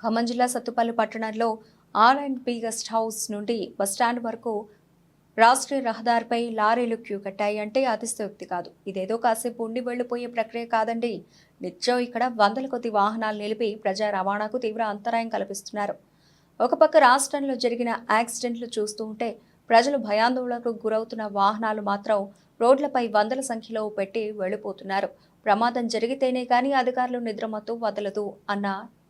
ఖమ్మం జిల్లా సత్తుపల్లి పట్టణంలో R&B guest house నుండి బస్టాండ్ వరకు రాష్ట్రీయ రహదారిపై లారీలు క్యూ కట్టాయి అంటే అతిశయోక్తి కాదు. ఇదేదో కాసేపు ఉండి వెళ్లిపోయే ప్రక్రియ కాదండి. నిత్యం ఇక్కడ వందల కొద్ది వాహనాలు నిలిపి ప్రజా రవాణాకు తీవ్ర అంతరాయం కల్పిస్తున్నారు. ఒక పక్క రాష్ట్రంలో జరిగిన యాక్సిడెంట్లు చూస్తూ ఉంటే ప్రజలు భయాందోళనకు గురవుతున్న వాహనాలు మాత్రం రోడ్లపై వందల సంఖ్యలో పెట్టి వెళ్లిపోతున్నారు. ప్రమాదం జరిగితేనే కానీ అధికారులు నిద్రమత్తు వదలదు అన్న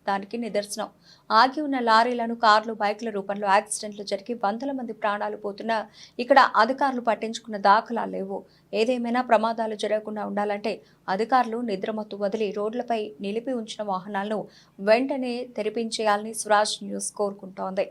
దానికి నిదర్శనం. ఆగి ఉన్న లారీలను కార్లు, బైకుల రూపంలో యాక్సిడెంట్లు జరిగి వందల మంది ప్రాణాలు పోతున్నా ఇక్కడ అధికారులు పట్టించుకున్న దాఖలాలు లేవు. ఏదేమైనా ప్రమాదాలు జరగకుండా ఉండాలంటే అధికారులు నిద్రమత్తు వదిలి రోడ్లపై నిలిపి ఉంచిన వాహనాలను వెంటనే తెరిపించేయాలని స్వరాజ్ న్యూస్ కోరుకుంటోంది.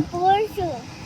Porsche.